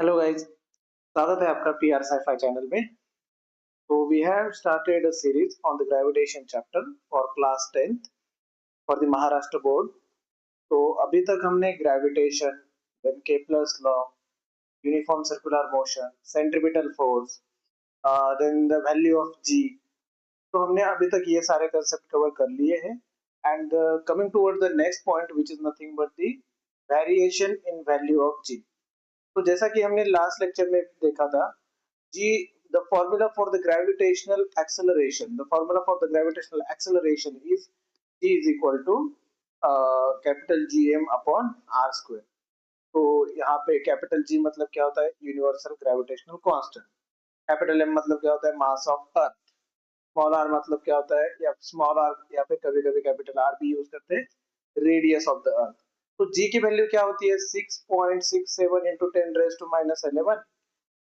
Hello guys, स्वागत है आपका पीआर साइफाई चैनल में। तो we have started a series on the gravitation chapter for class 10th for the Maharashtra board. तो अभी तक हमने gravitation, then Kepler's law, uniform circular motion, centripetal force, then the value of g. तो हमने अभी तक ये सारे कंसेप्ट कवर कर लिए हैं। And coming toward the next point which is nothing but the variation in value of g. तो जैसा कि हमने लास्ट लेक्चर में देखा था, G, the formula for the gravitational acceleration, the formula for the gravitational acceleration is G is equal to capital GM upon R square। तो यहाँ पे कैपिटल G मतलब क्या होता है? Universal gravitational constant. Capital M मतलब क्या होता है? Mass of earth. Small r मतलब क्या होता है? या स्मॉल r या फिर कभी कभी कैपिटल R भी यूज करते हैं, रेडियस ऑफ द अर्थ। तो G की वैल्यू क्या होती है? 6.67 इंटू 10⁻11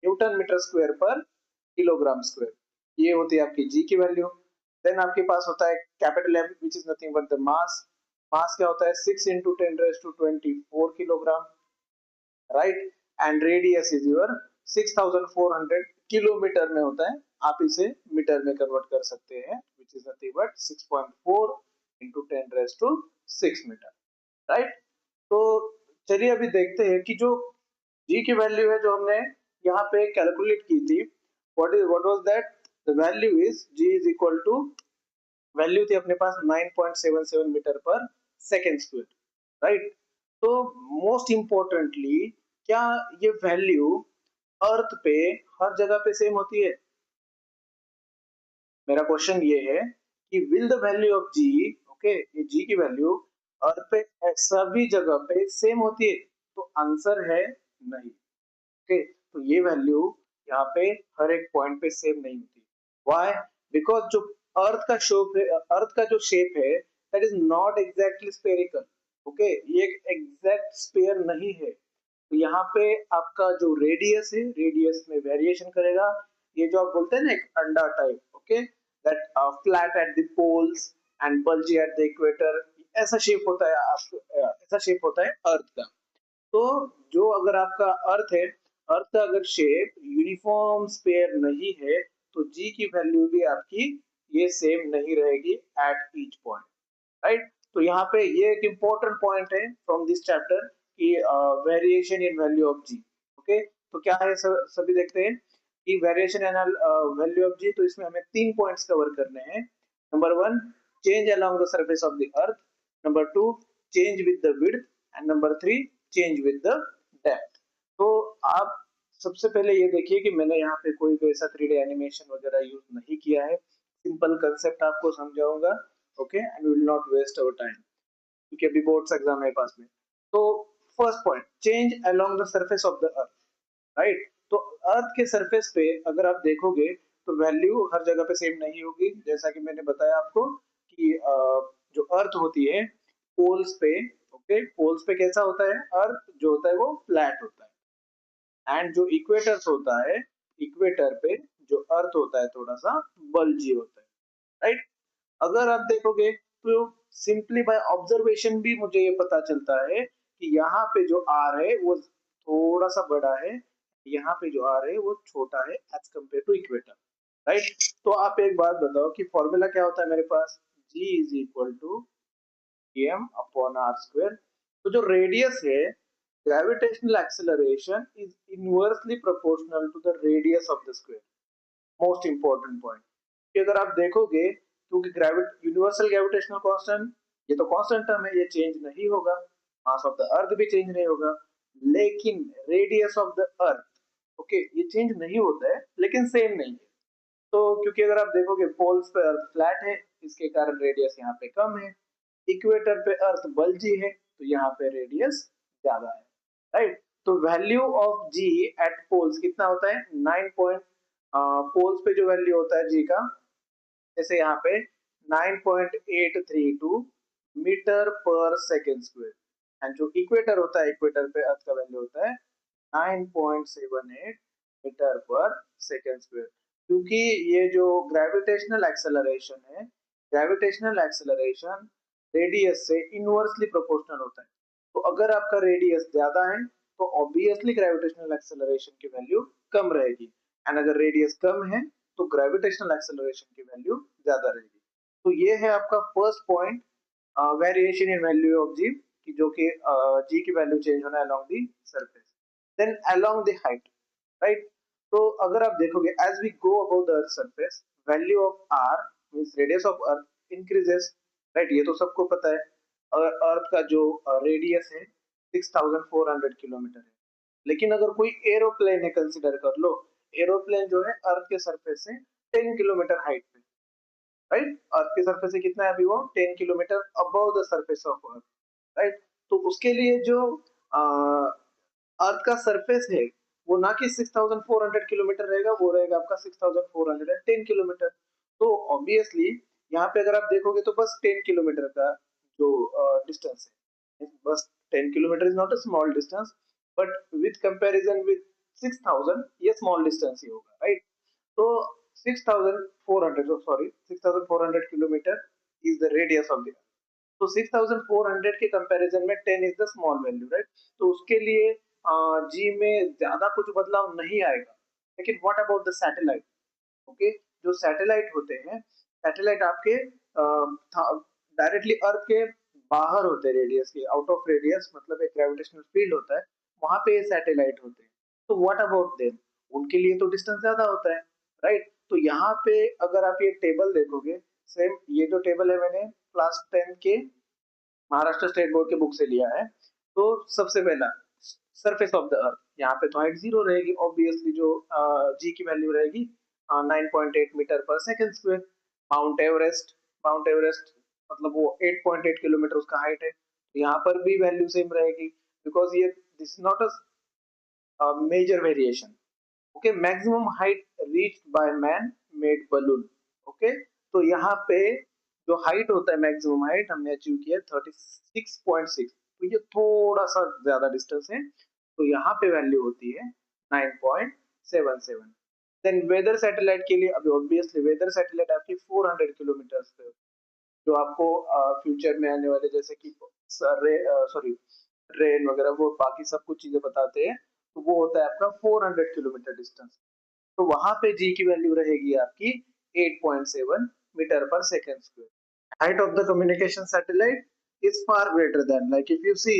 न्यूटन मीटर स्क्वायर पर किलोग्राम स्क्वायर। ये होती है आपकी जी की वैल्यू। देन आपके पास होता है capital M which is nothing but the mass. Mass क्या होता है? 6 into 10⁻24 kilogram, right. And radius is your 6400 kilometre में होता है। आप इसे मीटर में कन्वर्ट कर सकते हैं, which is nothing but 6.4 into 10⁻6 metre, right. तो चलिए अभी देखते हैं कि जो जी की वैल्यू है जो हमने यहाँ पे कैलकुलेट की थी, what was that? The value is G is equal to, value थी अपने पास 9.77 मीटर पर सेकेंड स्क्वायर, राइट। तो मोस्ट इंपॉर्टेंटली, क्या ये वैल्यू अर्थ पे हर जगह पे सेम होती है? मेरा क्वेश्चन ये है कि will the value of ji, okay, ये जी की वैल्यू अर्थ पे सभी जगह पे सेम होती है? तो आंसर है नहीं। ओके, तो ये वैल्यू यहाँ पे हर एक पॉइंट पे सेम नहीं होती। व्हाई? बिकॉज जो अर्थ का शेप है, अर्थ का जो शेप है, that is not exactly spherical. Okay, ये एक एग्जैक्ट स्फीयर नहीं है। तो यहाँ पे आपका जो रेडियस है, रेडियस में वेरिएशन करेगा। ये जो आप बोलते हैं ना एक अंडा type, okay, that flat at the poles and bulgy at the equator, ऐसा शेप होता है ऐसा शेप होता है अर्थ का। तो जो अगर आपका अर्थ है, अर्थ का अगर शेप यूनिफॉर्म स्फीयर नहीं है, तो जी की वैल्यू भी आपकी ये सेम नहीं रहेगी एट ईच पॉइंट, राइट। तो यहाँ पे ये एक इंपॉर्टेंट पॉइंट है फ्रॉम दिस चैप्टर कि variation in value of ji. Okay, तो क्या है सभी देखते हैं कि variation in value of g. तो इसमें हमें 3 पॉइंट्स कवर करने हैं। Number 1, change along the surface of the earth. Number 2, change with the width. And number 3, change with the depth. तो आप सबसे पहले ये देखिए कि मैंने यहाँ पे कोई भी ऐसा 3D एनिमेशन वगैरह यूज नहीं किया है। सिंपल कंसेप्ट आपको समझाऊंगा, okay, and will not waste our time, क्योंकि अभी बोर्ड्स एग्जाम है पास में। तो first point, change along the surface of the earth, right. तो अर्थ के सरफेस पे अगर आप देखोगे तो वैल्यू हर जगह पे सेम नहीं होगी। जैसा कि मैंने बताया आपको कि जो अर्थ होती है पोल्स पे, ओके, पोल्स पे कैसा होता है? अर्थ जो होता है वो फ्लैट होता है। एंड जो इक्वेटर्स होता है, इक्वेटर पे जो अर्थ होता है थोड़ा सा बल्जी होता है, राइट। अगर आप देखोगे तो सिंपली बाय ऑब्जर्वेशन भी मुझे ये पता चलता है कि यहाँ पे जो आर है वो थोड़ा सा बड़ा है, यहाँ पे जो आर है वो छोटा है as compare to equator, right. तो आप एक बात बताओ कि फॉर्मूला क्या होता है मेरे पास? G is equal to M upon are square. तो जो रेडियस है, gravitational acceleration is inversely proportional to the radius of the square. Most important point कि अगर आप देखोगे, क्योंकि यूनिवर्सल ग्रेविटेशनल कांस्टेंट ये तो कांस्टेंट टर्म है, ये चेंज नहीं होगा। मास ऑफ द अर्थ भी चेंज नहीं होगा, लेकिन radius of the earth, okay, ये चेंज नहीं होता है लेकिन सेम नहीं है। तो क्योंकि अगर आप देखोगे पोल्स पे अर्थ फ्लैट है, इसके कारण रेडियस यहाँ पे कम है। इक्वेटर पे अर्थ बल्जी है, तो यहाँ पे रेडियस ज्यादा है, राइट। तो value of g at poles कितना होता है? 9 पॉइंट, पोल्स पे जो वैल्यू होता है जी का, जैसे यहाँ पे 9.832 मीटर पर सेकेंड स्क्वायर। एंड जो इक्वेटर होता है, इक्वेटर पे अर्थ का वैल्यू होता है 9.78 मीटर पर सेकेंड स्क्वायर। क्योंकि ये जो ग्रेविटेशनल एक्सेलरेशन है, ग्रेविटेशनल एक्सेलरेशन रेडियस से इनवर्सली प्रोपोर्शनल होता है। तो अगर आपका रेडियस ज्यादा है तो ऑब्वियसली ग्रेविटेशनल एक्सेलरेशन की वैल्यू कम रहेगी, एंड अगर रेडियस कम है तो ग्रेविटेशनल एक्सेलरेशन की वैल्यू ज्यादा रहेगी। तो ये है आपका first point, variation in value of जी, कि जो कि जी की वैल्यू चेंज होना along the surface. Then along the height, right. तो अगर आप देखोगे as we go about the earth surface, value of are means radius of earth increases, right. ये तो सबको पता है। अर्थ का जो रेडियस है 6400 किलोमीटर है, लेकिन अगर कोई एरोप्लेन है कंसिडर कर लो, एरोप्लेन जो है अर्थ के सरफेस से 10 किलोमीटर हाइट पे, राइट। अर्थ के सरफेस से कितना है अभी वो 10 kilometre above the surface of earth, right. तो उसके लिए जो अर्थ का सरफेस है वो ना कि 6400 किलोमीटर रहेगा, वो रहेगा आपका 6410 किलोमीटर। तो ऑब्वियसली यहाँ पे अगर आप देखोगे तो बस 10 किलोमीटर का जो डिस्टेंस है, बस 10 kilometre is not a small distance, but with comparison with 6000 ये स्मॉल डिस्टेंस ही होगा, राइट। तो 6400 sorry 6400 kilometre is the radius of the, तो 6400 के कंपैरिजन में 10 is the small value, right. तो उसके लिए जी में ज्यादा कुछ बदलाव नहीं आएगा। लेकिन what about the satellite, okay. जो सैटेलाइट होते हैं, सैटेलाइट आपके डायरेक्टली अर्थ के बाहर होते हैं, रेडियस के आउट ऑफ रेडियस, मतलब एक ग्रेविटेशनल फील्ड होता है, वहां पे ये सैटेलाइट होते हैं। तो व्हाट अबाउट देम, उनके लिए तो डिस्टेंस ज्यादा होता है, राइट। तो यहाँ पे अगर आप ये टेबल देखोगे, सेम ये जो टेबल है मैंने क्लास 10 के महाराष्ट्र स्टेट बोर्ड के बुक से लिया है। तो सबसे पहला सरफेस ऑफ द अर्थ, यहाँ पे तो हाइट 0 रहेगी, ऑब्वियसली जो जी की वैल्यू रहेगी 9.8 मीटर पर सेकंड स्क्वायर। माउंट एवरेस्ट मतलब वो 8.8 किलोमीटर उसका हाइट है, तो यहाँ पर भी वैल्यू सेम रहेगी, बिकॉज ये this is not a major variation. Okay, maximum height reached by man made balloon, okay. तो यहाँ पे जो हाइट होता है, मैक्सिमम हाइट हमने अचीव किया 36.6, तो ये थोड़ा सा ज्यादा डिस्टेंस है, तो यहाँ पे वैल्यू होती है 9.77। देन वेदर सैटेलाइट के लिए अभी ऑब्वियसली वेदर सैटेलाइट आपकी 400 किलोमीटर पे, जो आपको फ्यूचर में आने वाले जैसे कि सॉरी रेन वगैरह वो बाकी सब कुछ चीजें बताते हैं, तो वो होता है आपका 400 किलोमीटर डिस्टेंस। तो वहां पे जी की वैल्यू रहेगी आपकी 8.7 मीटर पर second square. Height of the communication satellite is far greater than, like if you see,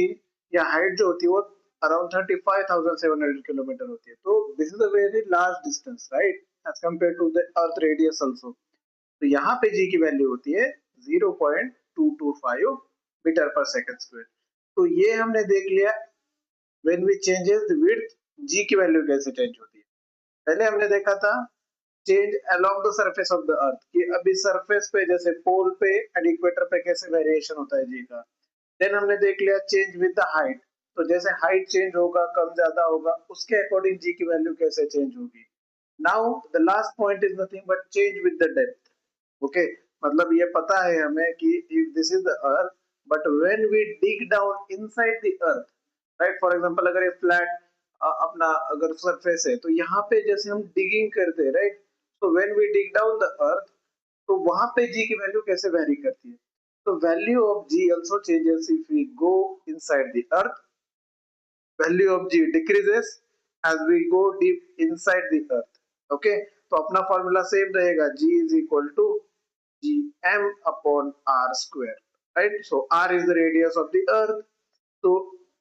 या हाइट जो होती है वो अराउंड 35,700 किलोमीटर होती है। तो this is a very large distance, right, as compare to the earth radius also. तो यहाँ पे जी की वैल्यू होती है 0.225 मीटर पर सेकेंड स्क्वायर। तो ये हमने देख लिया when we changes the width, g की वैल्यू कैसे चेंज होती है। पहले हमने देखा था change along the surface of the अर्थ, कि अभी सरफेस पे जैसे पोल पे एंड इक्वेटर पे कैसे वेरिएशन होता है जी का। देन हमने देख लिया चेंज विद द हाइट, तो जैसे हाइट चेंज होगा, कम ज्यादा होगा, उसके अकॉर्डिंग जी की वैल्यू कैसे चेंज होगी। Now the last point is nothing but change with the depth, okay. मतलब ये पता है हमें कि if this is the earth, but when we dig down inside the earth, right, for example अगर ये फ्लैट अपना अगर सरफेस है, तो यहाँ पे जैसे हम डिगिंग करते हैं, राइट, तो when we dig down the earth, तो वहां पे जी की वैल्यू कैसे वेरी करती है। तो value of g also changes if we go inside the earth, value of g decreases as we go deep inside the earth, okay. तो अपना फॉर्मूला सेम रहेगा, g is equal to gm upon r square, right? So r is the radius of the earth. So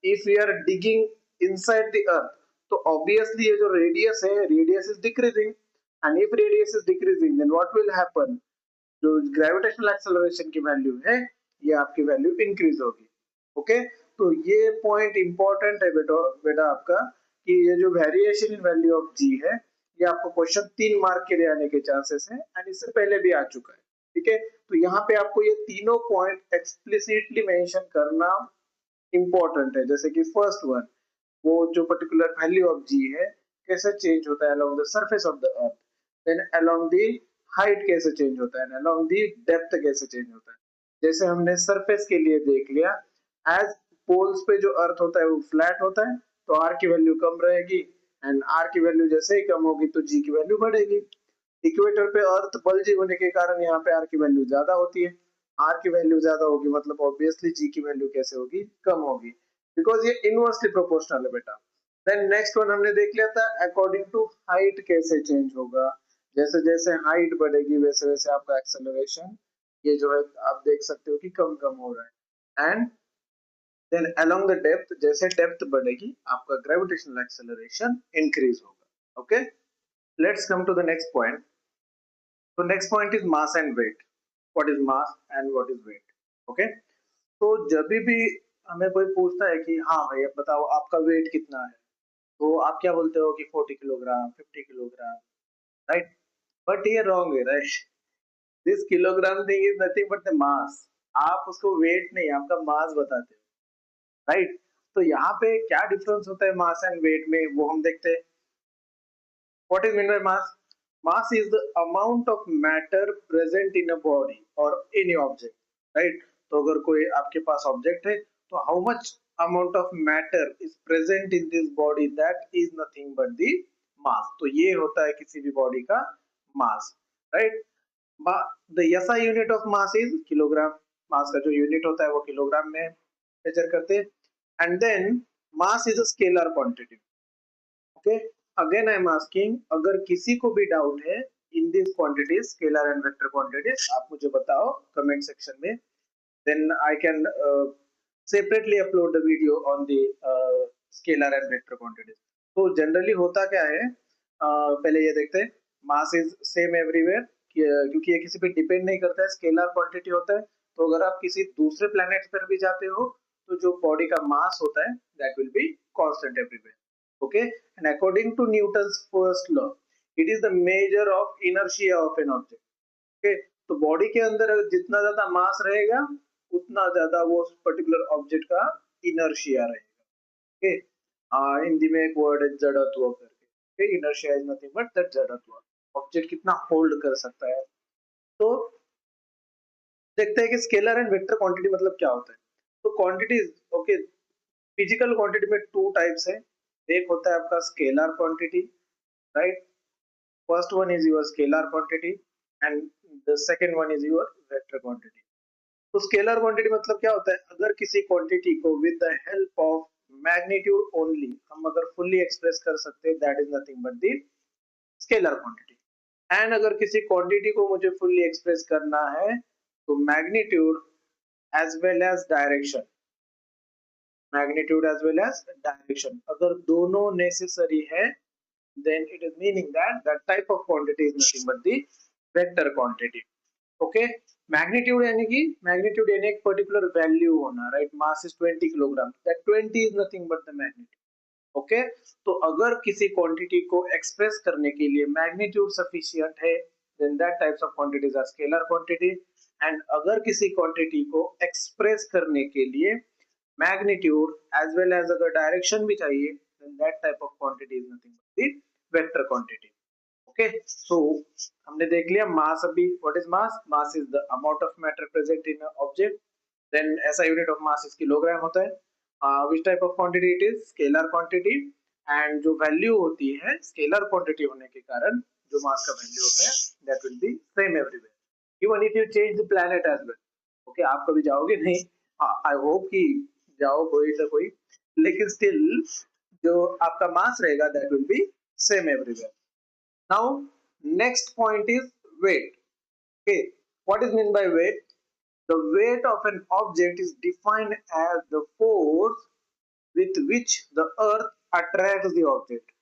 if we are digging inside the earth, तो obviously ये जो radius है, radius is decreasing, and if radius is decreasing then what will happen, जो gravitational acceleration की value है ये आपकी value increase होगी, ओके। तो ये पॉइंट इंपॉर्टेंट है बेटा बेटा आपका, कि ये जो वेरिएशन इन वैल्यू ऑफ जी है, ये आपको क्वेश्चन 3 मार्क के लिए आने के चांसेस हैं, एंड इससे पहले भी आ चुका है, ठीक है। तो यहाँ पे आपको ये तीनों पॉइंट एक्सप्लिसिटली मेंशन करना इंपॉर्टेंट है। जैसे कि फर्स्ट वन, वो जो पर्टिकुलर वैल्यू ऑफ जी है कैसे चेंज होता है along the surface of the earth, then along the height कैसे चेंज होता है, अलोंग द डेप्थ कैसे चेंज होता है। जैसे हमने सरफेस के लिए देख लिया, एज पोल्स पे जो अर्थ होता है वो फ्लैट होता है, तो आर की वैल्यू कम रहेगी, एंड आर की वैल्यू जैसे ही कम होगी तो जी की वैल्यू बढ़ेगी। इक्वेटर पे अर्थ बल्जी होने के कारण यहाँ पे आर की वैल्यू ज्यादा होती है, आर की वैल्यू ज्यादा होगी मतलब ऑब्वियसली जी की वैल्यू कैसे होगी, कम होगी, बिकॉज ये इनवर्सली प्रोपोर्शनल है बेटा। देन नेक्स्ट वन हमने देख लिया था अकॉर्डिंग टू हाइट कैसे चेंज होगा। जैसे जैसे हाइट बढ़ेगी वैसे वैसे आपका एक्सेलरेशन ये जो है आप देख सकते हो कि कम कम हो रहा है। And then along the depth, जैसे डेप्थ बढ़ेगी आपका ग्रेविटेशनल एक्सेलरेशन इंक्रीज होगा। Okay, let's come to the next point. तो next point is mass and weight. What is mass and what is weight? Okay, तो जब भी हमें कोई पूछता है कि हाँ भाई अब बताओ आपका वेट कितना है, तो आप क्या बोलते हो कि 40 किलोग्राम, 50 किलोग्राम, राइट? बट ये रॉन्ग है, right? This kilogram thing is nothing but the मास। आप उसको वेट नहीं, आपका मास बताते हो, राइट? तो यहाँ पे क्या डिफरेंस होता है मास एंड वेट में, वो हम देखते हैं। What is mean by mass? Mass is the amount of matter present in a body और एनी ऑब्जेक्ट, राइट? तो अगर कोई आपके पास ऑब्जेक्ट है तो how much amount of matter is present in this body, that is nothing but the mass। तो ये होता है किसी भी बॉडी का mass, right? The SI unit of mass is kilogram. Mass का जो यूनिट होता है वो किलोग्राम में मेजर करते हैं। And then mass is a scalar quantity. Okay, again I am asking, अगर किसी को भी डाउट है in this quantities, scalar and vector quantities, आप मुझे बताओ कमेंट सेक्शन में, then I can separately upload the video on the scalar and vector quantities। तो जनरली होता क्या है, पहले ये देखते हैं। मास इज सेम एवरीवेयर, क्योंकि ये किसी पे डिपेंड नहीं करता है, स्केलर क्वांटिटी होता है। तो अगर आप किसी दूसरे प्लैनेट पर भी जाते हो तो जो बॉडी का मास होता है that will be constant everywhere. Okay, and according to Newton's first law, it is the measure of inertia of an object. Okay, तो बॉडी के अंदर जितना ज्यादा मास रहेगा उतना ज्यादा वो पर्टिकुलर ऑब्जेक्ट का इनर्शिया रहेगा। ओके, हिंदी में एक वर्ड है जड़त्व करके। Okay, inertia is nothing but that जड़त्व, ऑब्जेक्ट कितना होल्ड कर सकता है। तो देखते हैं कि स्केलर एंड वेक्टर क्वांटिटी मतलब क्या होता है। तो क्वांटिटीज, ओके, फिजिकल क्वांटिटी में टू टाइप्स है। एक होता है आपका scalar quantity, right? First one is your scalar quantity and the second one is your vector quantity. तो स्केलर क्वांटिटी मतलब क्या होता है, अगर किसी क्वांटिटी को with the help of magnitude only हम अगर फुल्ली एक्सप्रेस कर सकते हैं, that is nothing but the scalar quantity. And अगर किसी क्वांटिटी को मुझे फुल्ली एक्सप्रेस करना है तो magnitude as well as direction, magnitude as well as direction अगर दोनों नेसेसरी है, then it is meaning that that type of quantity is nothing but the vector quantity। Okay, magnitude यानी कि मैग्नीट्यूड यानी एक पर्टिकुलर वैल्यू होना, right? Mass is 20 kilogram, that 20 is nothing but the magnitude. Okay, तो अगर किसी quantity को express करने के लिए मैग्नीट्यूड सफिशिएंट है, then that types of quantities are scalar quantity. And अगर किसी क्वांटिटी को एक्सप्रेस करने के लिए मैग्नीट्यूड एज वेल एज अगर डायरेक्शन भी चाहिए, then that type of quantity is nothing but the vector quantity. Okay, so हमने देख लिया मास अभी। What is mass? Mass is the amount of matter present in object. Then ऐसा unit of mass is kilogram होता है। Which type of quantity it is? Scalar quantity. And जो वैल्यू होती है स्केलर क्वांटिटी होने के कारण जो मास का वैल्यू होता है that will be same everywhere, even if you change the planet as well. Okay, आप कभी जाओगे नहीं, आई होप कि जाओ कोई ना कोई, लेकिन स्टिल जो आपका मास रहेगा that will be same everywhere. Now, next point is weight. Okay, what is meant by weight? The weight of an object is defined as the force with which the earth attracts the object।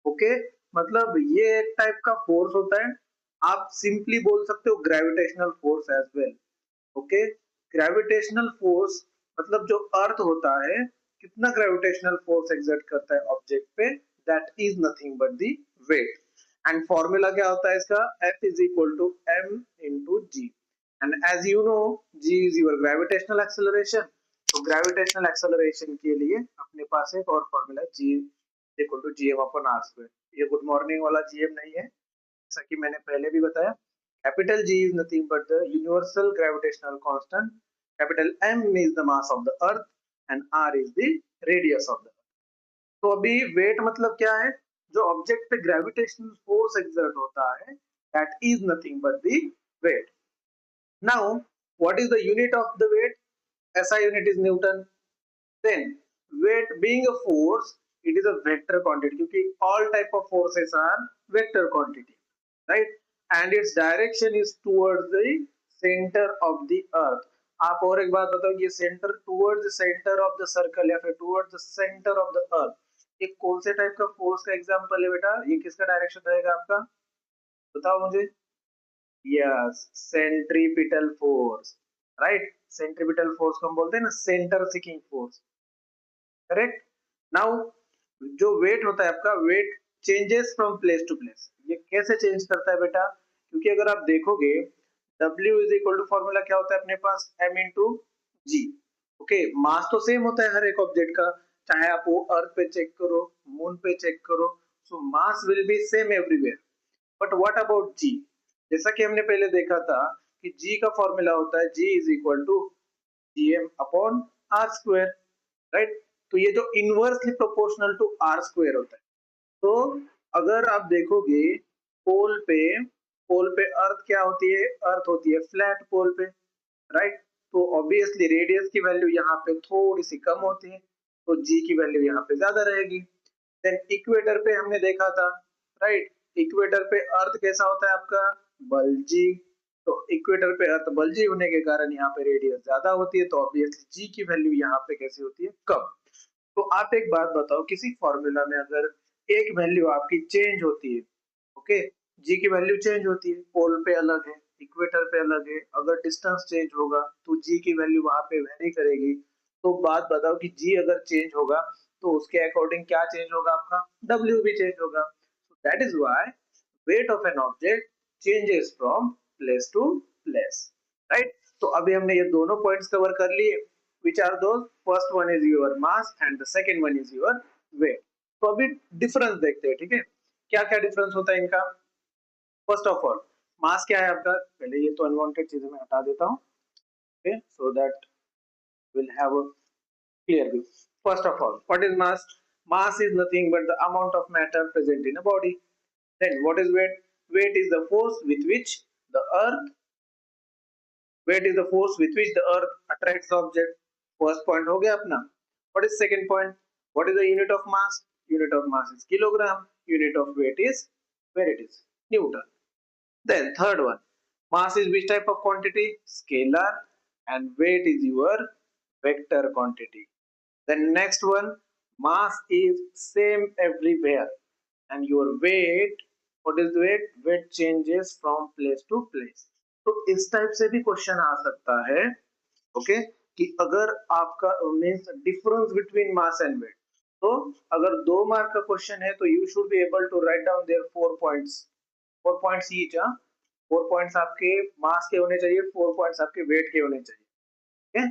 Okay, मतलब ये एक type का force होता है। आप simply बोल सकते हो gravitational force as well. Okay, gravitational force मतलब जो अर्थ होता है कितना ग्रेविटेशनल फोर्स एक्सर्ट करता है ऑब्जेक्ट पे, that is nothing but the weight. And formula क्या होता है इसका? F is equal to m into g। And as you know g is your gravitational acceleration। तो ग्रेविटेशनल एक्सेलरेशन के लिए अपने पास एक और formula g is equal to gm upon r square। ये गुड मॉर्निंग वाला gm नहीं है, जैसा कि मैंने पहले भी बताया। Capital G is nothing but the universal gravitational constant, capital M is the mass of the earth and r is the radius of the earth। तो अभी वेट मतलब क्या है? जो ऑब्जेक्ट पे ग्रेविटेशनल फोर्स एक्सर्ट होता है that is nothing but the weight. Now what is the unit of the weight? SI unit is newton. देन weight being a force it is a vector quantity क्योंकि all type of forces are vector quantity, right? And its direction is towards the center of the earth. आप और एक बात बताओ, ये centre towards the centre of the circle या फिर towards the centre of the अर्थ, ये कौन से टाइप का फोर्स का एग्जांपल है बेटा? ये किसका डायरेक्शन रहेगा आपका, बताओ मुझे। Yes, centripetal force, right. Centripetal force को हम बोलते हैं ना centre seeking force, correct. Now जो वेट होता है आपका, weight changes from place to place. ये कैसे चेंज करता है बेटा? क्योंकि अगर आप देखोगे W is equal to formula क्या होता है अपने पास, m इंटू जी। ओके, मास तो सेम होता है हर एक ऑब्जेक्ट का, चाहे आप वो अर्थ पे चेक करो, मून पे चेक करो, so mass will be same everywhere. But what about g? जैसा कि हमने पहले देखा था कि जी का फॉर्मूला होता है g is equal to gm upon are square, right. तो ये जो inversely proportional to r square होता है। तो अगर आप देखोगे पोल पे अर्थ क्या होती है, अर्थ होती है फ्लैट पोल पे, राइट। तो ऑब्वियसली रेडियस की वैल्यू यहाँ पे थोड़ी सी कम होती है, तो जी की वैल्यू यहाँ पे ज्यादा रहेगी। देन इक्वेटर पे हमने देखा था, राइट, इक्वेटर पे अर्थ कैसा होता है आपका, बल्जी। तो इक्वेटर पे अर्थ बल्जी होने के कारण यहाँ पे रेडियस ज्यादा होती है, तो ऑब्वियसली जी की वैल्यू यहाँ पे कैसी होती है, कम। तो आप एक बात बताओ, किसी फॉर्मूला में अगर एक वैल्यू आपकी चेंज होती है, ओके, जी की वैल्यू चेंज होती है, पोल पे अलग है, इक्वेटर पे अलग है, अगर डिस्टेंस चेंज होगा तो जी की वैल्यू वहां पे वेरी करेगी। तो बात बताओ कि जी अगर चेंज होगा तो उसके अकॉर्डिंग क्या चेंज होगा, आपका डब्ल्यू भी चेंज होगा। That is why weight of an object changes from place to place, right. तो अभी हमने ये दोनों पॉइंट्स कवर कर लिए। which are those? First one is your mass and the second one is your weight. तो अभी डिफरेंस देखते हैं, ठीक है, क्या क्या डिफरेंस होता है इनका। फर्स्ट ऑफ ऑल, मास क्या है आपका, पहले ये तो अनवांटेड चीजें मैं हटा देता हूँ, okay, so that will have a clear view. First of all, what is mass? Mass is nothing but the amount of matter present in a body. Then what is weight? Weight is the force with which the earth weight is the force with which the earth attracts the object. First point हो गया अपना। What is second point? What is the unit of mass? Unit of mass is kilogram. Unit of weight is, where it is, Newton. Then third one, mass is which type of quantity? Scalar. And weight is your vector quantity. Then next one, mass is same everywhere. And your weight, what is the weight? Weight changes from place to place. तो इस type से भी question आ सकता है, okay, कि अगर आपका means difference between mass and weight, तो अगर 2 मार्क का क्वेश्चन है तो you should be able to write down their 4 points, 4 points each. 4 points आपके मास के होने चाहिए, 4 पॉइंट्स आपके वेट के होने चाहिए, ओके।